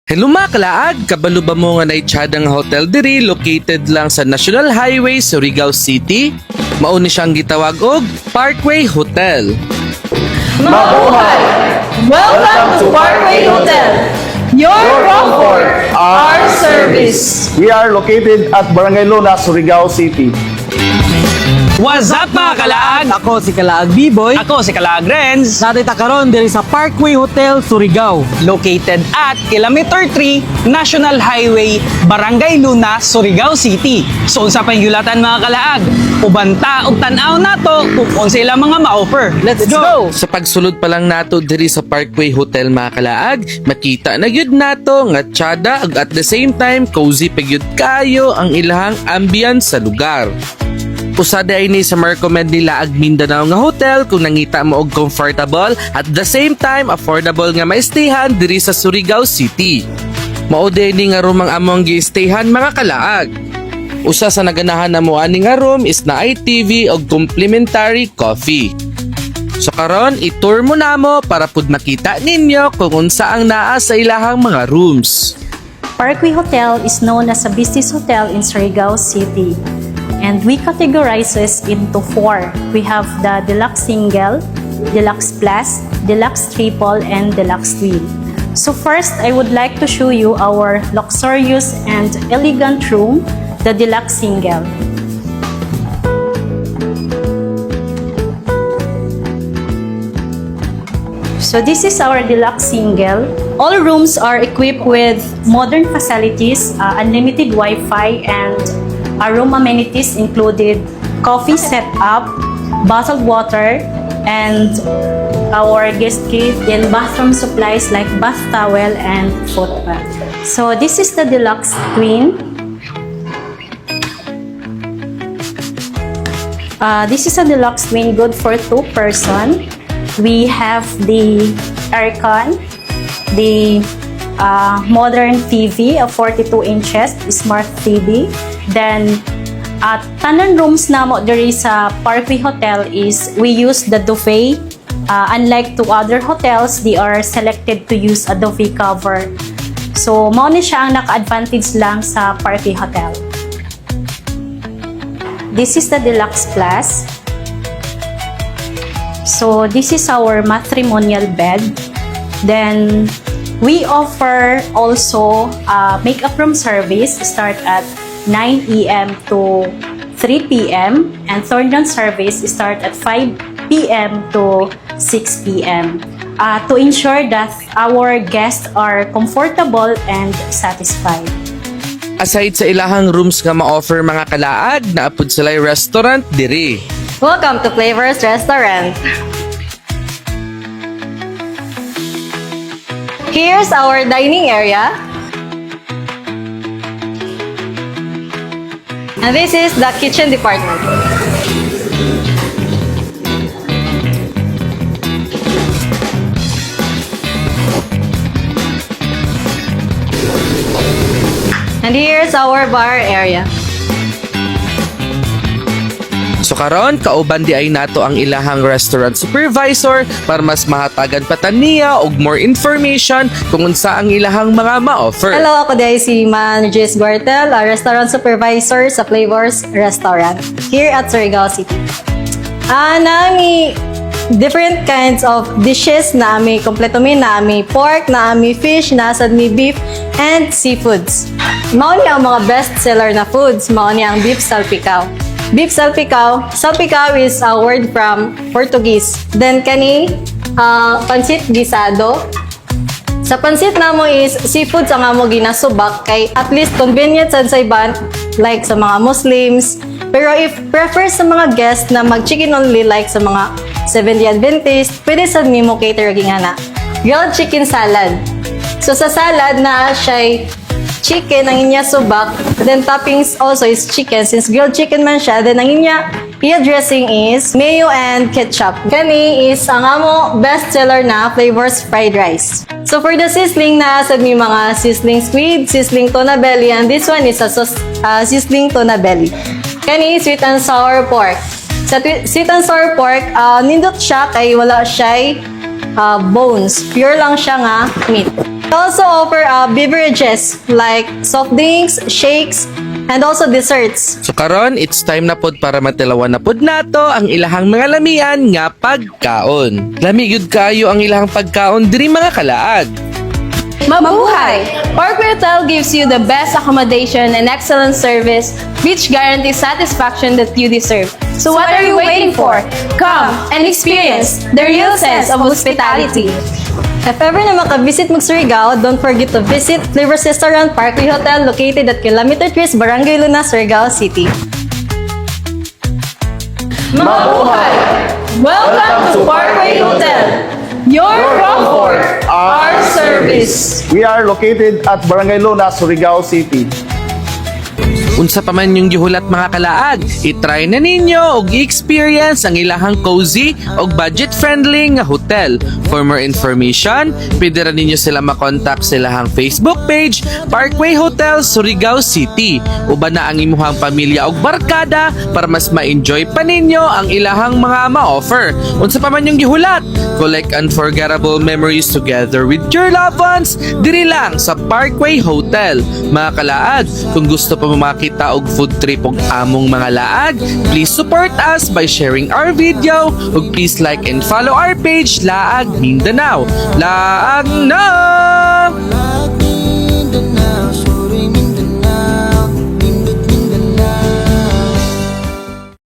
Hello mga kalaag, kabalo ba mo nga na itsyadang hotel diri located lang sa National Highway, Surigao City? Mauni siyang gitawag og Parkway Hotel. Mabuhay! Welcome to Parkway Hotel! Your comfort, our service! We are located at Barangay Luna, Surigao City. What's up mga kalaag? Ako si Kalaag B-Boy. Ako si Kalaag Renz, Natin karon diri sa Parkway Hotel, Surigao. located at Kilometer 3, National Highway, Barangay Luna, Surigao City. So unsa pa yung yulatan mga kalaag? Ubanta ug tan-aw nato kung unsa ilang mga ma-offer. Let's go! Sa pagsulod pa lang nato diri sa Parkway Hotel mga kalaag, makita na gyud nato nga tsyada ug at the same time cozy pa gyud kayo ang ilahang ambience sa lugar. Usada ini sa ma-recommend nila ag Mindanao nga hotel kung nangita mo og comfortable at the same time affordable nga maistayhan diri sa Surigao City. Mao dinhi nga room ang among gi-stayhan mga kalaag. Usa sa naganahan na mo ani nga room is na ITV og complimentary coffee. So karon i-tour mo namo para pud makita ninyo kung unsa ang naa sa ilahang mga rooms. Parkway Hotel is known as a business hotel in Surigao City. And we categorize this into 4. We have the Deluxe Single, Deluxe Plus, Deluxe Triple, and Deluxe Twin. So first, I would like to show you our luxurious and elegant room, the Deluxe Single. So this is our Deluxe Single. All rooms are equipped with modern facilities, unlimited Wi-Fi, and room amenities included coffee setup, bottled water, and our guest kit and bathroom supplies like bath towel and foot bath. So this is the Deluxe Twin. This is a Deluxe Twin, good for 2 person. We have the aircon, the modern TV of 42 inches, smart TV. Then, tanan rooms namo diri sa Parkway Hotel is we use the duvet. Unlike to other hotels, they are selected to use a duvet cover. So, mao ni siya ang naka-advantage lang sa Parkway Hotel. This is the Deluxe Plus. So, this is our matrimonial bed. Then, we offer also makeup room service start at 9 a.m. to 3 p.m. and third round service start at 5 p.m. to 6 p.m. To ensure that our guests are comfortable and satisfied. Aside sa ilahang rooms nga ma-offer mga kalaag, naapod sila'y restaurant diri. Welcome to Flavors Restaurant! Here's our dining area. And this is the kitchen department. And here's our bar area. So karon kauban di ay nato ang ilahang restaurant supervisor para mas mahatagan pa taniya og more information kung unsa ang ilahang mga ma-offer. Hello, ako day si Man Jess Guartel, a restaurant supervisor sa Flavors Restaurant here at Surigao City. Nami different kinds of dishes, nami kompleto mi, nami pork, nami fish, nasad mi beef, and seafoods. Mao ni ang mga best seller na foods, mao ni ang beef salpicao. Beef salpicao. Salpicao is a word from Portuguese. Then kani pansit gisado. Sa pansit namo is seafood ang amo ginasubak kay at least convenient sa iban like sa mga Muslims. Pero if prefer sa mga guests na mag-chicken only like sa mga Seventh-day Adventist, pwede sa mimo cater gingana. Grilled chicken salad. So sa salad na siya chicken ang inya subak, then toppings also is chicken since grilled chicken man siya, then ang inya dressing is mayo and ketchup. Kani is ang amo best seller na Flavors fried rice. So for the sizzling na sa mi mga sizzling squid, sizzling tuna belly, and this one is a sizzling tuna belly. Kani sweet and sour pork. Sa sweet and sour pork, nindot siya kay wala siya bones. Pure lang siya nga meat. We also offer beverages like soft drinks, shakes, and also desserts. So karon, it's time na pod para matilawan na pod nato ang ilahang mga lamian nga pagkaon. Lami gyud kayo ang ilahang pagkaon diri mga kalaag. Mabuhay! Parkway Hotel gives you the best accommodation and excellent service which guarantees satisfaction that you deserve. So what are you waiting for? Come and experience the real sense of hospitality. If ever na makavisit mo Surigao, don't forget to visit Flavors Restaurant Parkway Hotel located at Kilometer 3, Barangay Luna, Surigao City. Mabuhay! Welcome to Parkway Hotel! Your comfort, our service! We are located at Barangay Luna, Surigao City. Unsa pa man yung gihulat mga kalaag, itry na ninyo og i-experience ang ilahang cozy og budget-friendly nga hotel. For more information, pwede ra ninyo sila makontak sa ilahang Facebook page, Parkway Hotel, Surigao City. Uban na ang imuhang pamilya og barkada para mas ma-enjoy pa ninyo ang ilahang mga ma-offer. Unsa pa man yung gihulat, collect unforgettable memories together with your loved ones diri lang sa Parkway Hotel. Mga kalaag, kung gusto pa mo makita og food trip og among mga laag, please support us by sharing our video ug please like and follow our page Laag Mindanao. Laag na!